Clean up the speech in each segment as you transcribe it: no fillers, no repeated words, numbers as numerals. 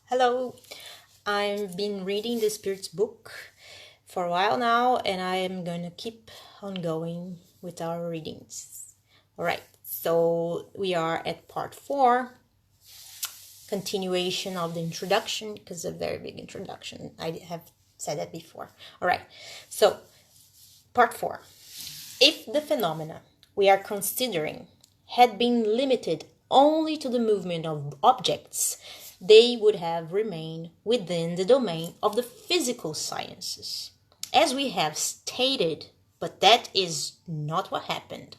Hello, I've been reading the Spirit's book for a while now, and I am going to keep on going with our readings. All right, so we are at part 4, continuation of the introduction, because it's a very big introduction. I have said that before. All right, so part 4. If the phenomena we are considering had been limited only to the movement of objects, they would have remained within the domain of the physical sciences, as we have stated, but that is not what happened.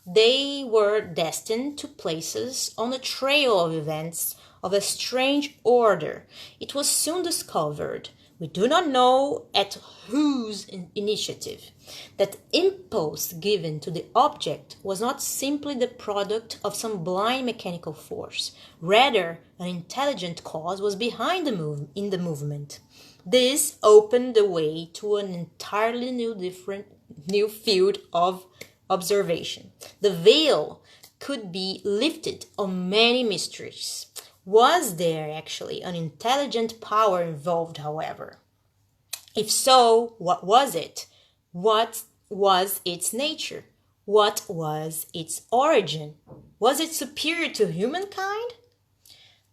They were destined to places on a trail of events of a strange order. It was soon discovered, we do not know at whose initiative, that impulse given to the object was not simply the product of some blind mechanical force. Rather, an intelligent cause was behind the movement. This opened the way to an entirely new field of observation. The veil could be lifted on many mysteries. Was there actually an intelligent power involved, however? If so, what was it? What was its nature? What was its origin? Was it superior to humankind?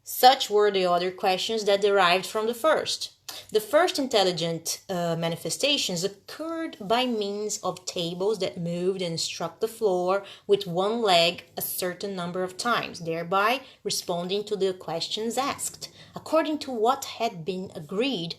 Such were the other questions that derived from the first. The first intelligent manifestations occurred by means of tables that moved and struck the floor with one leg a certain number of times, thereby responding to the questions asked, according to what had been agreed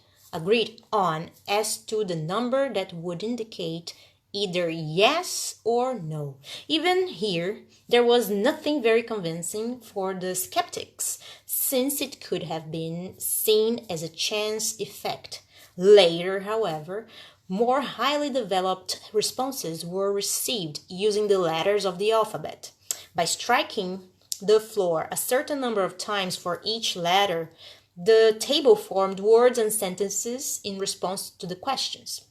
on as to the number that would indicate either yes or no. Even here, there was nothing very convincing for the skeptics, since it could have been seen as a chance effect. Later, however, more highly developed responses were received using the letters of the alphabet. By striking the floor a certain number of times for each letter, the table formed words and sentences in response to the questions.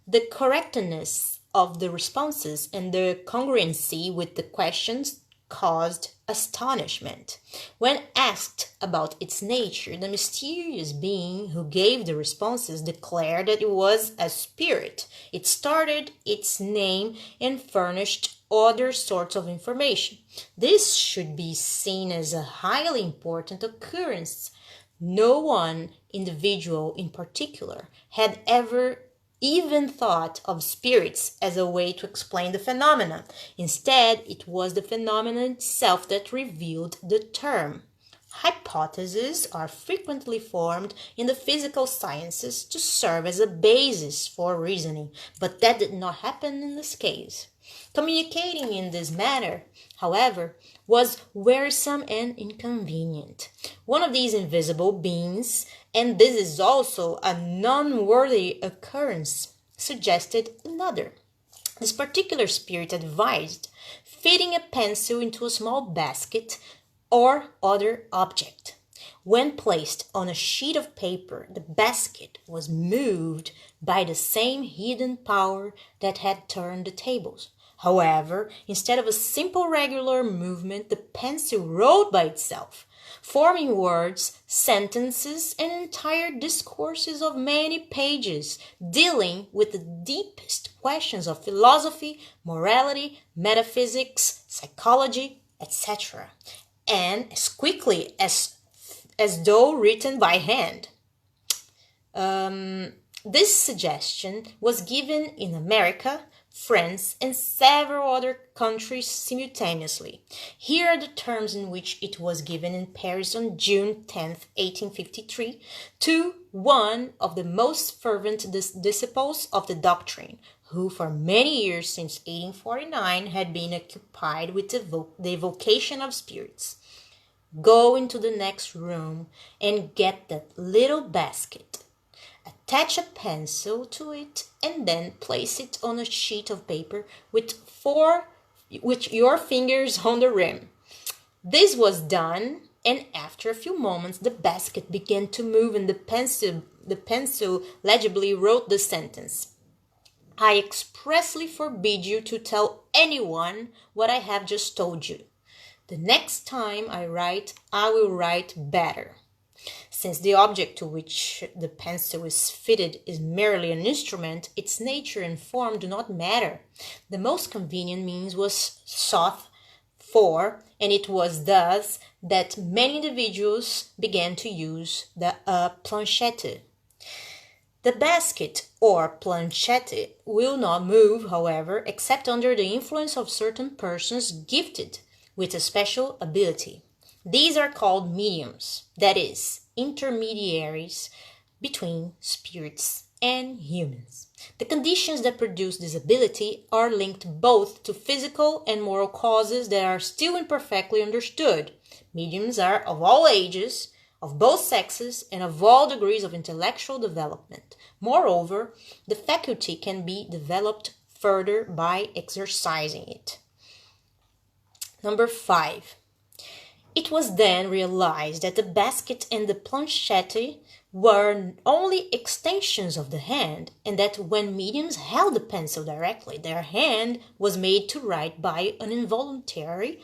The correctness of the responses and the congruency with the questions caused astonishment. When asked about its nature, the mysterious being who gave the responses declared that it was a spirit. It started its name and furnished other sorts of information. This should be seen as a highly important occurrence. No one individual in particular had ever even thought of spirits as a way to explain the phenomena. Instead, it was the phenomenon itself that revealed the term. Hypotheses are frequently formed in the physical sciences to serve as a basis for reasoning, but that did not happen in this case. Communicating in this manner, however, was wearisome and inconvenient. One of these invisible beings, and this is also a non-worthy occurrence, suggested another. This particular spirit advised fitting a pencil into a small basket or other object. When placed on a sheet of paper, the basket was moved by the same hidden power that had turned the tables. However, instead of a simple regular movement, the pencil wrote by itself, forming words, sentences, and entire discourses of many pages, dealing with the deepest questions of philosophy, morality, metaphysics, psychology, etc., and as quickly as though written by hand. This suggestion was given in America, France, and several other countries simultaneously. Here are the terms in which it was given in Paris on June 10, 1853, to one of the most fervent disciples of the doctrine, who for many years since 1849 had been occupied with the evocation of spirits. Go into the next room and get that little basket. Attach a pencil to it and then place it on a sheet of paper with your fingers on the rim. This was done, and after a few moments the basket began to move and the pencil legibly wrote the sentence. I expressly forbid you to tell anyone what I have just told you. The next time I write, I will write better. Since the object to which the pencil is fitted is merely an instrument, its nature and form do not matter. The most convenient means was sought for, and it was thus that many individuals began to use the planchette. The basket or planchette will not move, however, except under the influence of certain persons gifted with a special ability. These are called mediums, that is, intermediaries between spirits and humans. The conditions that produce this ability are linked both to physical and moral causes that are still imperfectly understood. Mediums are of all ages, of both sexes, and of all degrees of intellectual development. Moreover, the faculty can be developed further by exercising it. Number 5. It was then realized that the basket and the planchette were only extensions of the hand, and that when mediums held the pencil directly, their hand was made to write by an involuntary,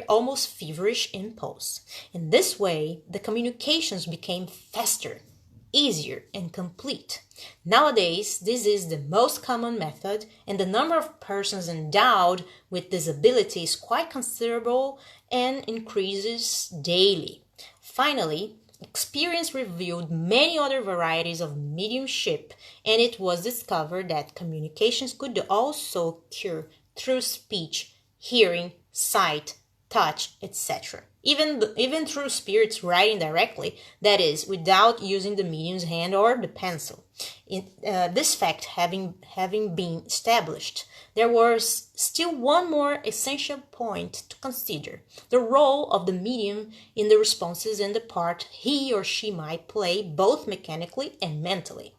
almost feverish impulse. In this way, the communications became faster, easier, and complete. Nowadays, this is the most common method, and the number of persons endowed with this ability is quite considerable and increases daily. Finally, experience revealed many other varieties of mediumship, and it was discovered that communications could also occur through speech, hearing, sight, touch, etc. Even through spirits writing directly, that is, without using the medium's hand or the pencil. This fact having been established, there was still one more essential point to consider: the role of the medium in the responses and the part he or she might play both mechanically and mentally.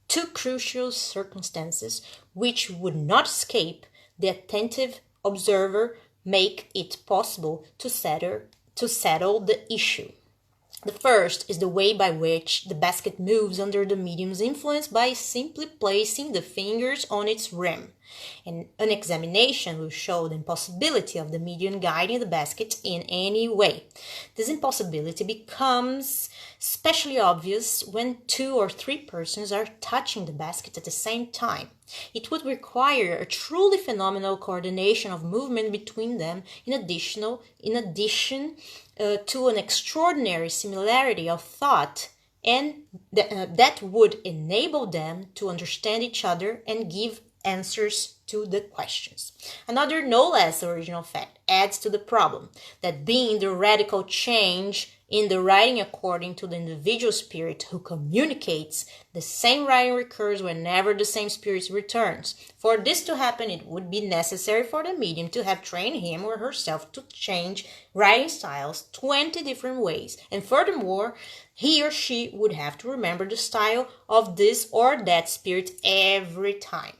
Two crucial circumstances which would not escape the attentive observer make it possible to settle the issue. The first is the way by which the basket moves under the medium's influence by simply placing the fingers on its rim. And an examination will show the impossibility of the medium guiding the basket in any way. This impossibility becomes especially obvious when 2 or 3 persons are touching the basket at the same time. It would require a truly phenomenal coordination of movement between them in addition to an extraordinary similarity of thought, and that would enable them to understand each other and give answers to the questions. Another no less original fact adds to the problem, that being the radical change in the writing according to the individual spirit who communicates, the same writing recurs whenever the same spirit returns. For this to happen, it would be necessary for the medium to have trained him or herself to change writing styles 20 different ways, and furthermore, he or she would have to remember the style of this or that spirit every time.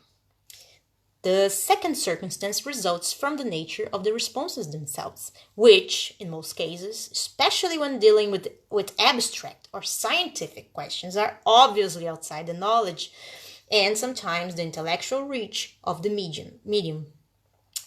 The second circumstance results from the nature of the responses themselves, which, in most cases, especially when dealing with abstract or scientific questions, are obviously outside the knowledge and sometimes the intellectual reach of the medium.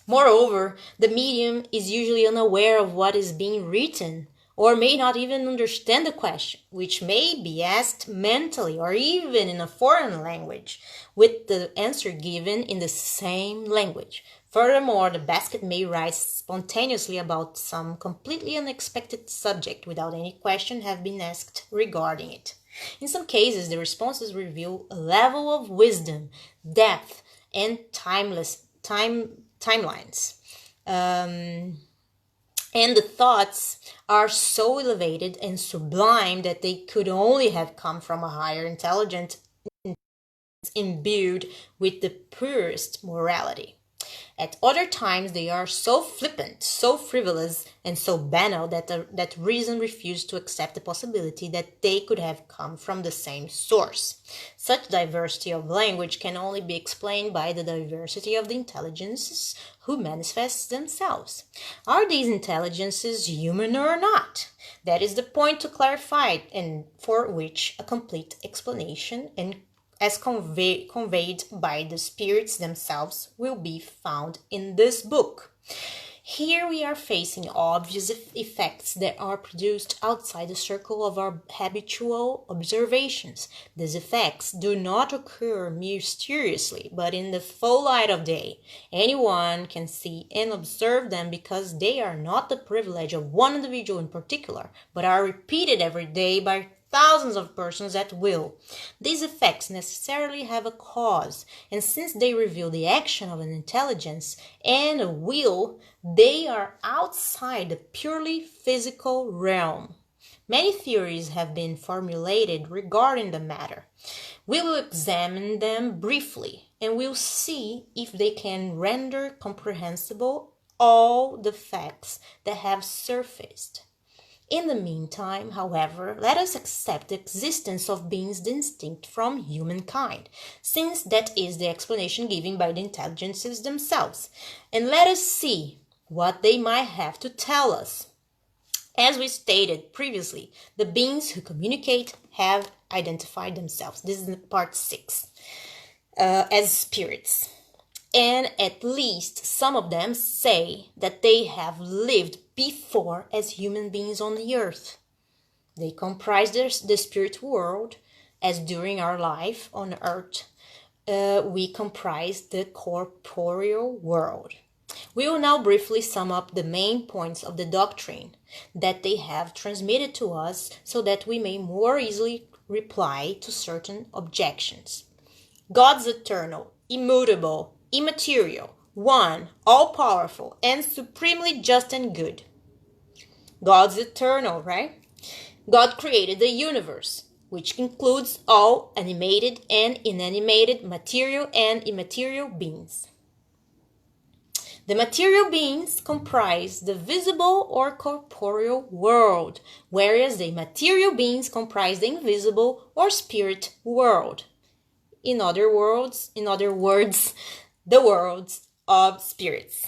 Moreover, the medium is usually unaware of what is being written, or may not even understand the question, which may be asked mentally or even in a foreign language, with the answer given in the same language. Furthermore, the basket may rise spontaneously about some completely unexpected subject without any question have been asked regarding it. In some cases, the responses reveal a level of wisdom, depth, and timelines. And the thoughts are so elevated and sublime that they could only have come from a higher intelligence imbued with the purest morality. At other times, they are so flippant, so frivolous, and so banal that reason refused to accept the possibility that they could have come from the same source. Such diversity of language can only be explained by the diversity of the intelligences who manifest themselves. Are these intelligences human or not? That is the point to clarify, and for which a complete explanation and as conveyed by the spirits themselves will be found in this book. Here we are facing obvious effects that are produced outside the circle of our habitual observations. These effects do not occur mysteriously, but in the full light of day. Anyone can see and observe them because they are not the privilege of one individual in particular, but are repeated every day by thousands of persons at will. These effects necessarily have a cause, and since they reveal the action of an intelligence and a will, they are outside the purely physical realm. Many theories have been formulated regarding the matter. We will examine them briefly, and we'll see if they can render comprehensible all the facts that have surfaced. In the meantime, however, let us accept the existence of beings distinct from humankind, since that is the explanation given by the intelligences themselves, and let us see what they might have to tell us. As we stated previously, the beings who communicate have identified themselves. This is part 6, as spirits. And at least some of them say that they have lived before as human beings on the earth. They comprise the spirit world, as during our life on earth, we comprise the corporeal world. We will now briefly sum up the main points of the doctrine that they have transmitted to us so that we may more easily reply to certain objections. God's eternal, immutable, immaterial, one, all-powerful, and supremely just and good. God's eternal, right? God created the universe, which includes all animated and inanimated material and immaterial beings. The material beings comprise the visible or corporeal world, whereas the immaterial beings comprise the invisible or spirit world. In other words, the worlds of spirits.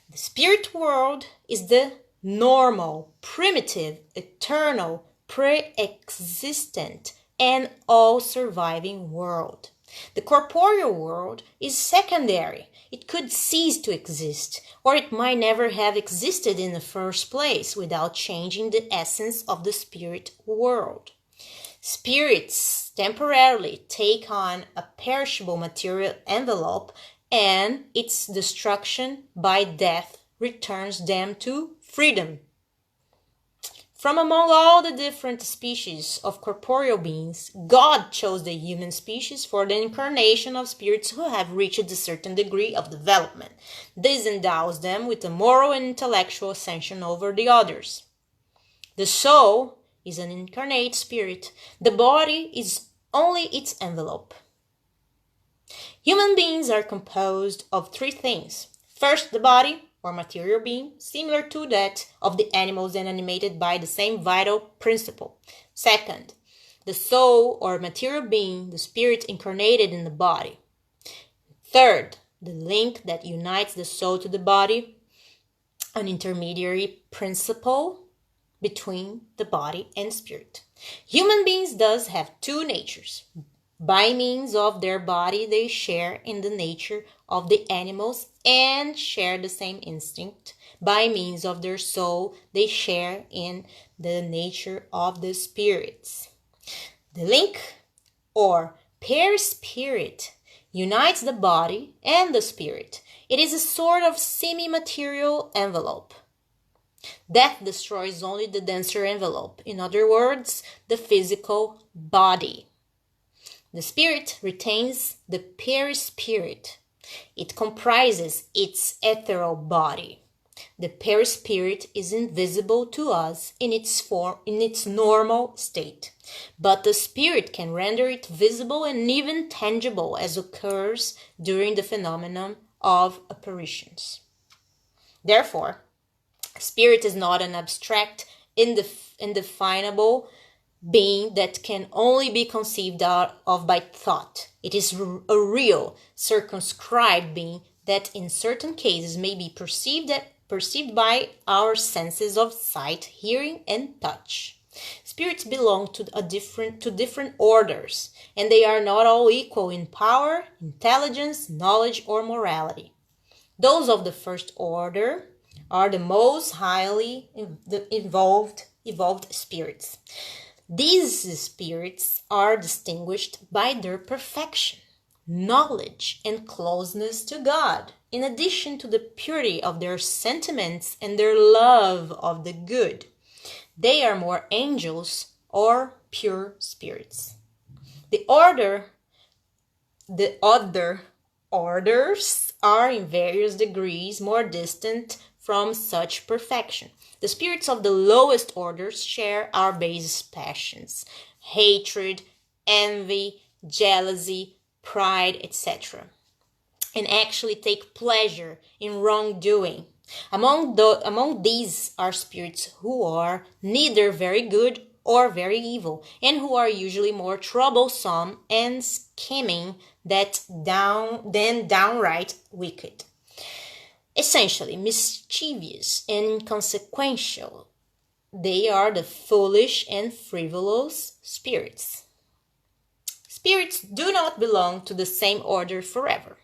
The spirit world is the normal, primitive, eternal, pre-existent, and all-surviving world. The corporeal world is secondary. It could cease to exist, or it might never have existed in the first place without changing the essence of the spirit world. Spirits temporarily take on a perishable material envelope, and its destruction by death returns them to freedom. From among all the different species of corporeal beings, God chose the human species for the incarnation of spirits who have reached a certain degree of development. This endows them with a moral and intellectual ascension over the others. The soul is an incarnate spirit. The body is only its envelope. Human beings are composed of 3 things. First, the body, or material being, similar to that of the animals and animated by the same vital principle. Second, the soul, or material being, the spirit incarnated in the body. Third, the link that unites the soul to the body, an intermediary principle between the body and spirit. Human beings thus have 2 natures. By means of their body, they share in the nature of the animals and share the same instinct. By means of their soul, they share in the nature of the spirits. The link, or perispirit, unites the body and the spirit. It is a sort of semi-material envelope. Death destroys only the denser envelope, in other words, the physical body. The spirit retains the perispirit. It comprises its ethereal body. The perispirit is invisible to us in its normal state, but the spirit can render it visible and even tangible, as occurs during the phenomenon of apparitions. Therefore, spirit is not an abstract, indefinable being that can only be conceived of by thought. It is a real, circumscribed being that in certain cases may be perceived by our senses of sight, hearing, and touch. Spirits belong to different orders, and they are not all equal in power, intelligence, knowledge, or morality. Those of the first order are the most highly evolved spirits. These spirits are distinguished by their perfection, knowledge, and closeness to God, in addition to the purity of their sentiments and their love of the good. They are more angels or pure spirits. The other orders are in various degrees more distant from such perfection. The spirits of the lowest orders share our base passions: hatred, envy, jealousy, pride, etc., and actually take pleasure in wrongdoing. Among these are spirits who are neither very good or very evil, and who are usually more troublesome and scheming than downright wicked. Essentially mischievous and inconsequential, they are the foolish and frivolous spirits. Spirits do not belong to the same order forever.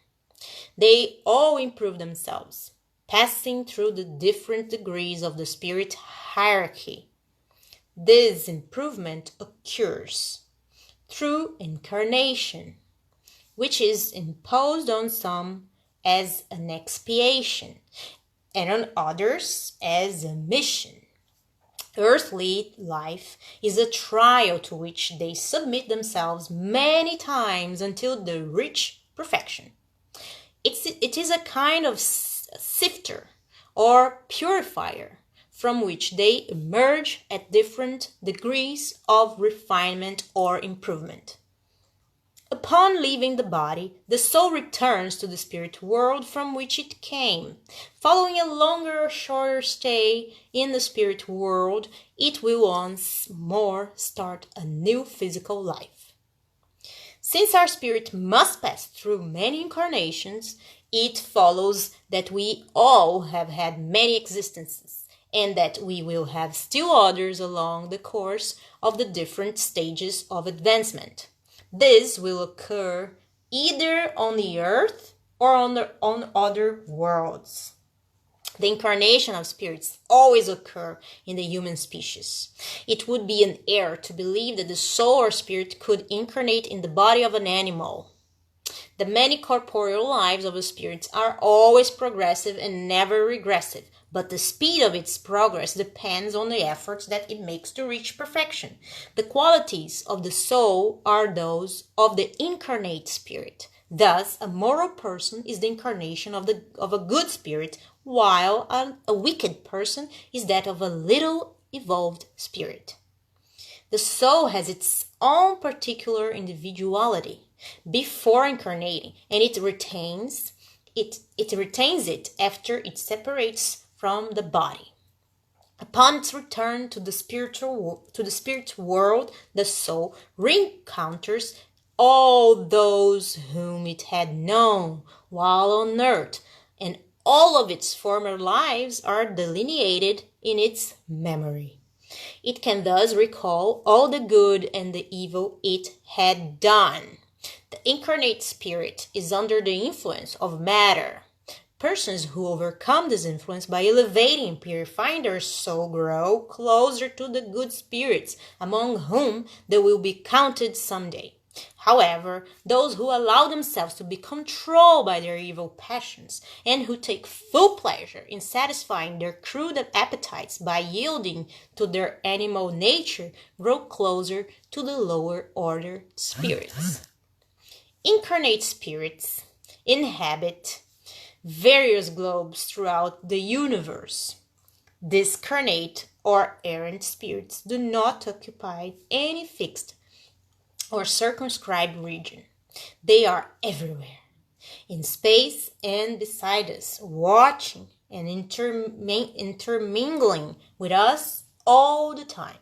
They all improve themselves, passing through the different degrees of the spirit hierarchy. This improvement occurs through incarnation, which is imposed on some as an expiation and on others as a mission. Earthly life is a trial to which they submit themselves many times until they reach perfection. It is a kind of sifter or purifier from which they emerge at different degrees of refinement or improvement. Upon leaving the body, the soul returns to the spirit world from which it came. Following a longer or shorter stay in the spirit world, it will once more start a new physical life. Since our spirit must pass through many incarnations, it follows that we all have had many existences, and that we will have still others along the course of the different stages of advancement. This will occur either on the earth or on other worlds. The incarnation of spirits always occur in the human species. It would be an error to believe that the soul or spirit could incarnate in the body of an animal. The many corporeal lives of the spirits are always progressive and never regressive, but the speed of its progress depends on the efforts that it makes to reach perfection. The qualities of the soul are those of the incarnate spirit. Thus, a moral person is the incarnation of a good spirit, while a wicked person is that of a little evolved spirit. The soul has its own particular individuality before incarnating, and it retains it after it separates from the body. Upon its return to the spirit world, the soul re-encounters all those whom it had known while on earth, and all of its former lives are delineated in its memory. It can thus recall all the good and the evil it had done. The incarnate spirit is under the influence of matter. Persons who overcome this influence by elevating and purifying their soul grow closer to the good spirits, among whom they will be counted someday. However, those who allow themselves to be controlled by their evil passions, and who take full pleasure in satisfying their crude appetites by yielding to their animal nature, grow closer to the lower order spirits. Incarnate spirits inhabit various globes throughout the universe. Discarnate or errant spirits do not occupy any fixed or circumscribed region. They are everywhere, in space and beside us, watching and intermingling with us all the time.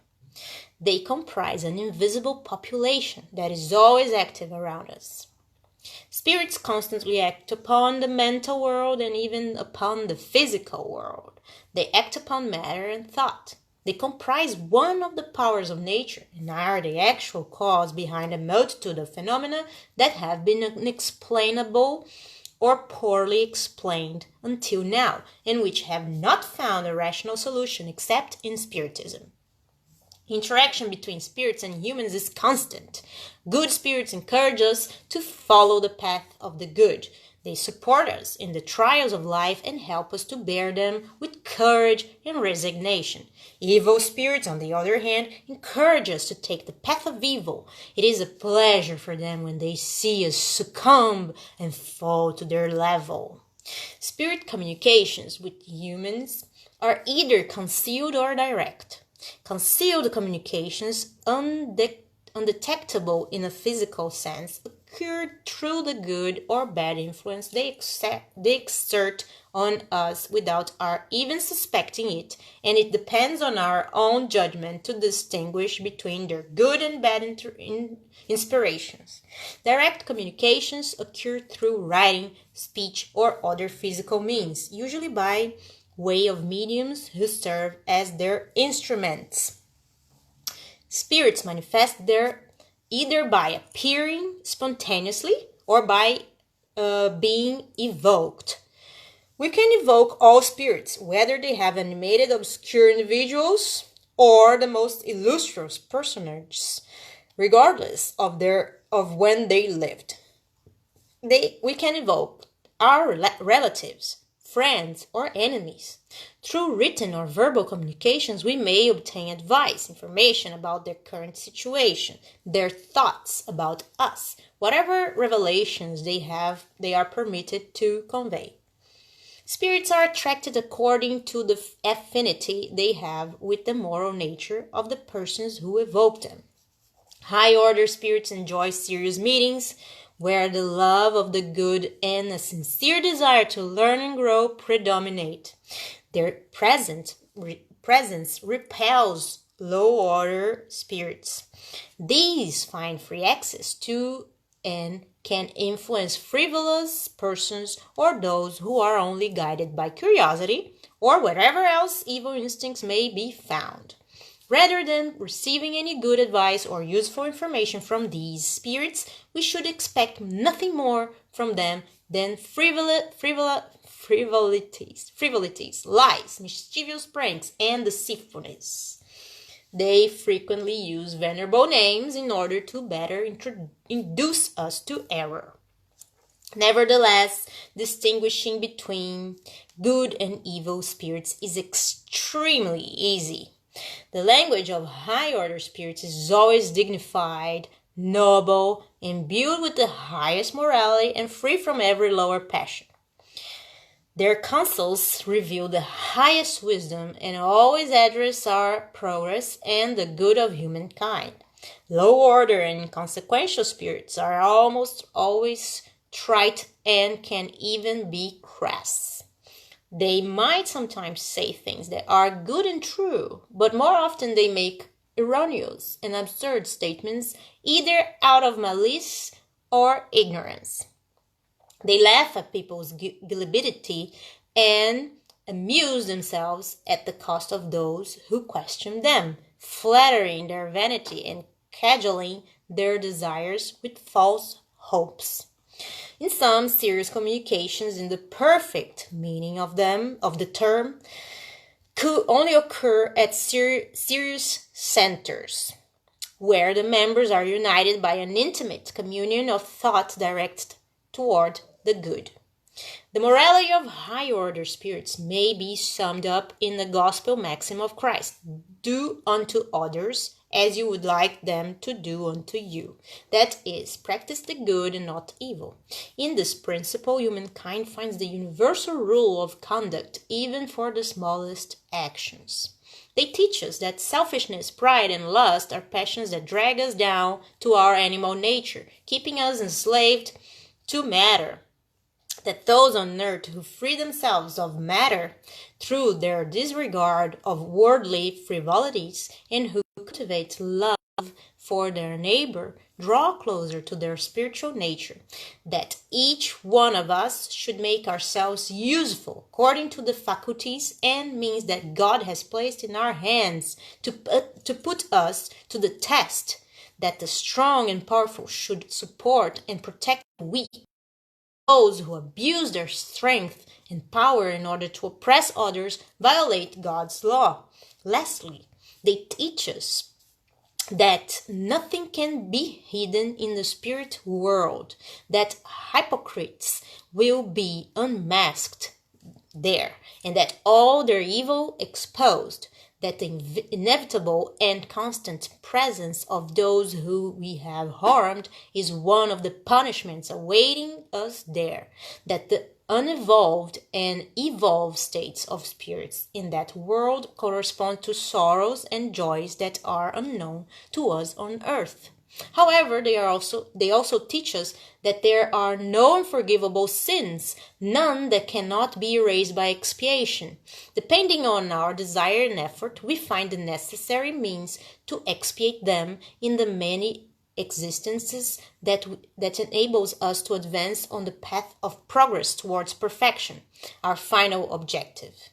They comprise an invisible population that is always active around us. Spirits constantly act upon the mental world and even upon the physical world. They act upon matter and thought. They comprise one of the powers of nature and are the actual cause behind a multitude of phenomena that have been unexplainable or poorly explained until now, and which have not found a rational solution except in Spiritism. Interaction between spirits and humans is constant. Good spirits encourage us to follow the path of the good. They support us in the trials of life and help us to bear them with courage and resignation. Evil spirits, on the other hand, encourage us to take the path of evil. It is a pleasure for them when they see us succumb and fall to their level. Spirit communications with humans are either concealed or direct. Concealed communications, undetectable in a physical sense, occur through the good or bad influence they exert on us without our even suspecting it, and it depends on our own judgment to distinguish between their good and bad inspirations. Direct communications occur through writing, speech, or other physical means, usually by way of mediums who serve as their instruments. Spirits manifest there either by appearing spontaneously or by being evoked. We can evoke all spirits, whether they have animated obscure individuals or the most illustrious personages, regardless of when they lived. We can evoke our relatives, friends, or enemies. Through written or verbal communications, we may obtain advice, information about their current situation, their thoughts about us, whatever revelations they are permitted to convey. Spirits are attracted according to the affinity they have with the moral nature of the persons who evoke them. High-order spirits enjoy serious meetings, where the love of the good and a sincere desire to learn and grow predominate. Their presence repels low-order spirits. These find free access to and can influence frivolous persons or those who are only guided by curiosity or whatever else evil instincts may be found. Rather than receiving any good advice or useful information from these spirits, we should expect nothing more from them than frivolities, lies, mischievous pranks, and deceitfulness. They frequently use venerable names in order to better induce us to error. Nevertheless, distinguishing between good and evil spirits is extremely easy. The language of high-order spirits is always dignified, noble, imbued with the highest morality, and free from every lower passion. Their counsels reveal the highest wisdom and always address our progress and the good of humankind. Low-order and inconsequential spirits are almost always trite and can even be crass. They might sometimes say things that are good and true, but more often they make erroneous and absurd statements either out of malice or ignorance. They laugh at people's gullibility and amuse themselves at the cost of those who question them, flattering their vanity and cajoling their desires with false hopes. In some, serious communications in the perfect meaning of the term could only occur at serious centers, where the members are united by an intimate communion of thought directed toward the good. The morality of high-order spirits may be summed up in the gospel maxim of Christ: do unto others as you would like them to do unto you. That is, practice the good and not evil. In this principle, humankind finds the universal rule of conduct, even for the smallest actions. They teach us that selfishness, pride, and lust are passions that drag us down to our animal nature, keeping us enslaved to matter. That those on earth who free themselves of matter through their disregard of worldly frivolities and who cultivate love for their neighbor draw closer to their spiritual nature. That each one of us should make ourselves useful according to the faculties and means that God has placed in our hands to put us to the test. That the strong and powerful should support and protect the weak, Those who abuse their strength and power in order to oppress others violate God's law. Lastly, they teach us that nothing can be hidden in the spirit world, that hypocrites will be unmasked there, and that all their evil exposed, that the inevitable and constant presence of those who we have harmed is one of the punishments awaiting us there, that the unevolved and evolved states of spirits in that world correspond to sorrows and joys that are unknown to us on earth. However, they also teach us that there are no unforgivable sins, none that cannot be erased by expiation. Depending on our desire and effort, we find the necessary means to expiate them in the many existences that enables us to advance on the path of progress towards perfection, our final objective.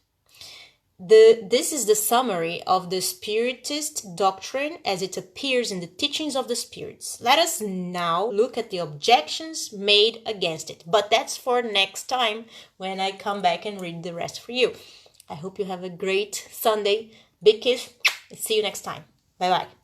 This is the summary of the Spiritist doctrine as it appears in the teachings of the spirits. Let us now look at the objections made against it. But that's for next time when I come back and read the rest for you. I hope you have a great Sunday. Big kiss. See you next time. Bye-bye.